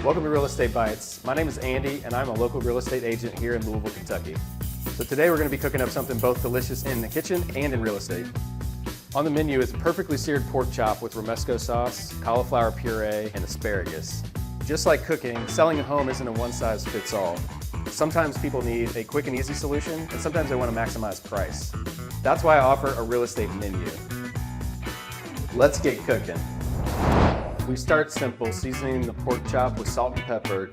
Welcome to Real Estate Bites. My name is Andy and I'm a local real estate agent here in Louisville, Kentucky. So today we're going to be cooking up something both delicious in the kitchen and in real estate. On the menu is a perfectly seared pork chop with Romesco sauce, cauliflower puree, and asparagus. Just like cooking, selling at home isn't a one-size-fits-all. Sometimes people need a quick and easy solution, and sometimes they want to maximize price. That's why I offer a real estate menu. Let's get cooking. We start simple, seasoning the pork chop with salt and pepper.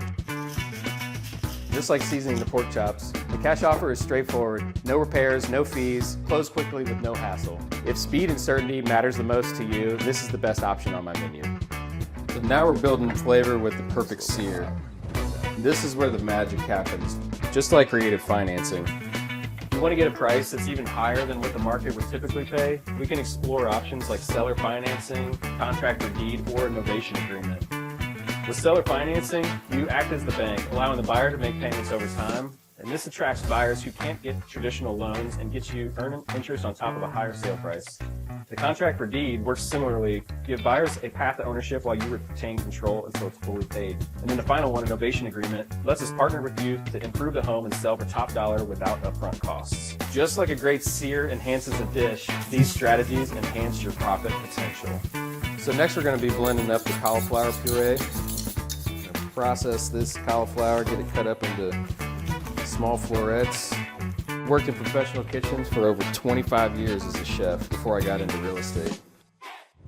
Just like seasoning the pork chops, the cash offer is straightforward. No repairs, no fees, close quickly with no hassle. If speed and certainty matters the most to you, this is the best option on my menu. So now we're building flavor with the perfect sear. This is where the magic happens, just like creative financing. If you want to get a price that's even higher than what the market would typically pay, we can explore options like seller financing, contract or deed, or a novation agreement. With seller financing, you act as the bank, allowing the buyer to make payments over time, and this attracts buyers who can't get traditional loans and gets you earning interest on top of a higher sale price. The contract for deed works similarly. Give buyers a path to ownership while you retain control until it's fully paid. And then the final one, a novation agreement, lets us partner with you to improve the home and sell for top dollar without upfront costs. Just like a great sear enhances a dish, these strategies enhance your profit potential. So next we're going to be blending up the cauliflower puree. Process this cauliflower, get it cut up into small florets. Worked in professional kitchens for over 25 years as a chef before I got into real estate.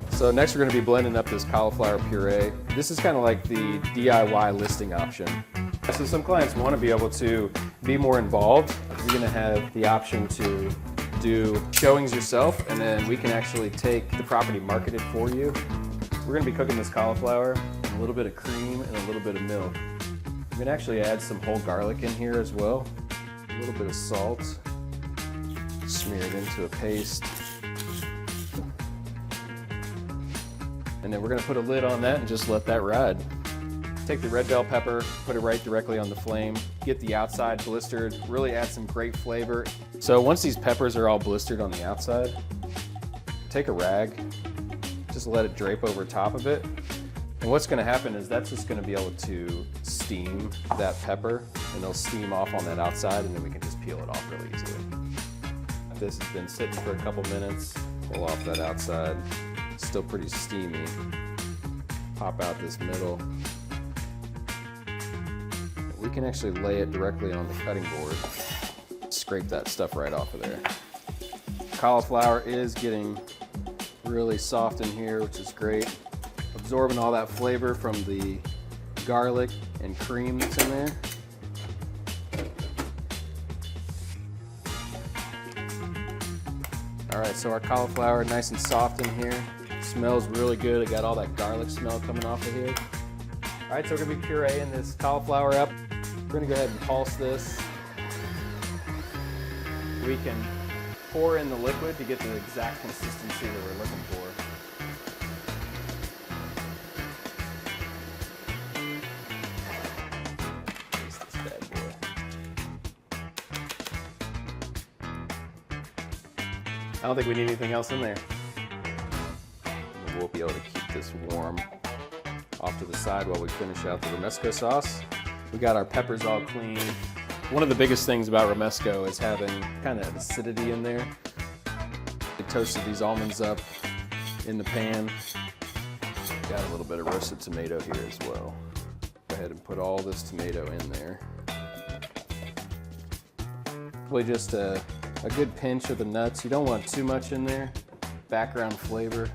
So next we're going to be blending up this cauliflower puree. This is kind of like the DIY listing option. So some clients want to be able to be more involved. You're going to have the option to do showings yourself, and then we can actually take the property marketed for you. We're going to be cooking this cauliflower, a little bit of cream and a little bit of milk. I'm going to actually add some whole garlic in here as well. A little bit of salt, smear it into a paste. And then we're going to put a lid on that and just let that ride. Take the red bell pepper, put it right directly on the flame, get the outside blistered, really add some great flavor. So once these peppers are all blistered on the outside, take a rag, just let it drape over top of it. And what's going to happen is that's just going to be able to steam that pepper, and it'll steam off on that outside, and then we can just peel it off really easily. This has been sitting for a couple minutes. Pull off that outside. Still pretty steamy. Pop out this middle. We can actually lay it directly on the cutting board. Scrape that stuff right off of there. Cauliflower is getting really soft in here, which is great. Absorbing all that flavor from the garlic and cream that's in there. All right, so our cauliflower nice and soft in here. Smells really good. I got all that garlic smell coming off of here. All right, so we're gonna be pureeing this cauliflower up. We're gonna go ahead and pulse this. We can pour in the liquid to get the exact consistency that we're looking for. I don't think we need anything else in there. We'll be able to keep this warm off to the side while we finish out the Romesco sauce. We got our peppers all clean. One of the biggest things about Romesco is having kind of acidity in there. We toasted these almonds up in the pan. Got a little bit of roasted tomato here as well. Go ahead and put all this tomato in there. Probably just a good pinch of the nuts. You don't want too much in there. Background flavor.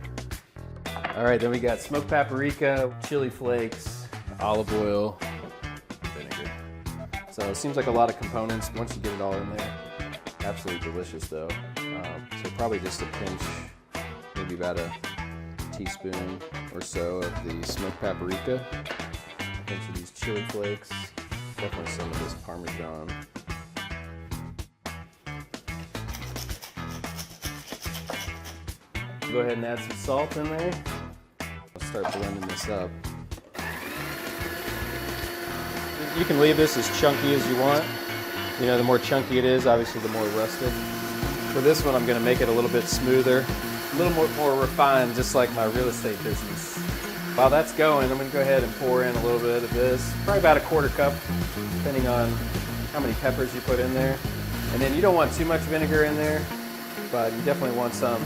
All right, then we got smoked paprika, chili flakes, olive oil, vinegar. So it seems like a lot of components once you get it all in there. Absolutely delicious though. So probably just a pinch, maybe about a teaspoon or so of the smoked paprika. A pinch of these chili flakes. Definitely some of this Parmesan. Go ahead and add some salt in there. I'll start blending this up. You can leave this as chunky as you want. You know, the more chunky it is, obviously the more rustic. For this one, I'm gonna make it a little bit smoother, a little more refined, just like my real estate business. While that's going, I'm going to go ahead and pour in a little bit of this, probably about a 1/4 cup, depending on how many peppers you put in there. And then you don't want too much vinegar in there, but you definitely want some.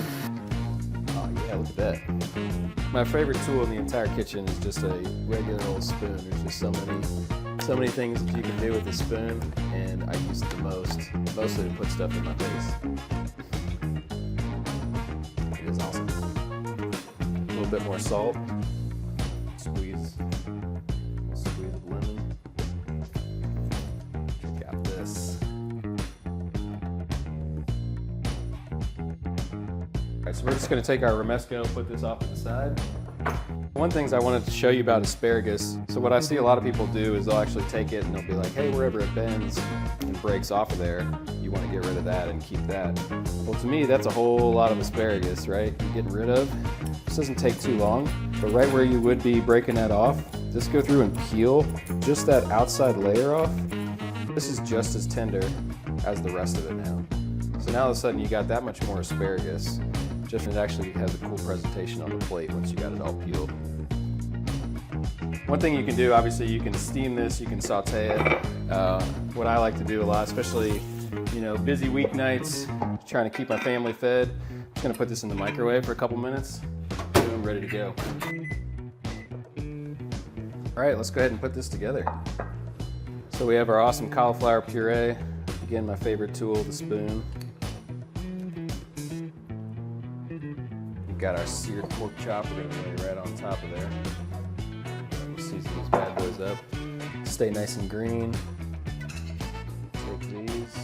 Oh yeah, look at that. My favorite tool in the entire kitchen is just a regular old spoon. There's just so many things that you can do with a spoon, and I use it the most, mostly to put stuff in my face. It is awesome. A little bit more salt. Squeeze of lemon. Check out this. All right, so we're just going to take our Romesco, put this off to the side. One thing I wanted to show you about asparagus. So what I see a lot of people do is they'll actually take it and they'll be like, hey, wherever it bends and breaks off of there, you want to get rid of that and keep that. Well, to me, that's a whole lot of asparagus, right? You're getting rid of. This doesn't take too long, but right where you would be breaking that off, just go through and peel just that outside layer off. This is just as tender as the rest of it now. So now all of a sudden you got that much more asparagus. Just it actually has a cool presentation on the plate once you got it all peeled. One thing you can do, obviously, you can steam this, you can saute it. What I like to do a lot, especially busy weeknights, trying to keep my family fed, I'm just gonna put this in the microwave for a couple minutes. Boom, ready to go. All right, let's go ahead and put this together. So we have our awesome cauliflower puree. Again, my favorite tool, the spoon. We've got our seared pork chop we're gonna lay right on top of there. We'll season these bad boys up. Stay nice and green. Take these,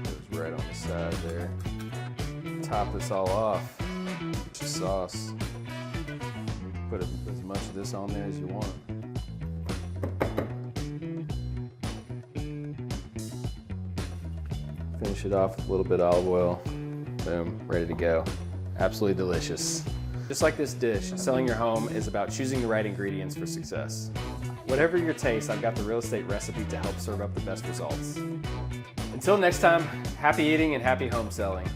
put those right on the side there. Top this all off. Get your sauce. Put as much of this on there as you want. Finish it off with a little bit of olive oil. Boom, ready to go. Absolutely delicious. Just like this dish, selling your home is about choosing the right ingredients for success. Whatever your taste, I've got the real estate recipe to help serve up the best results. Until next time, happy eating and happy home selling.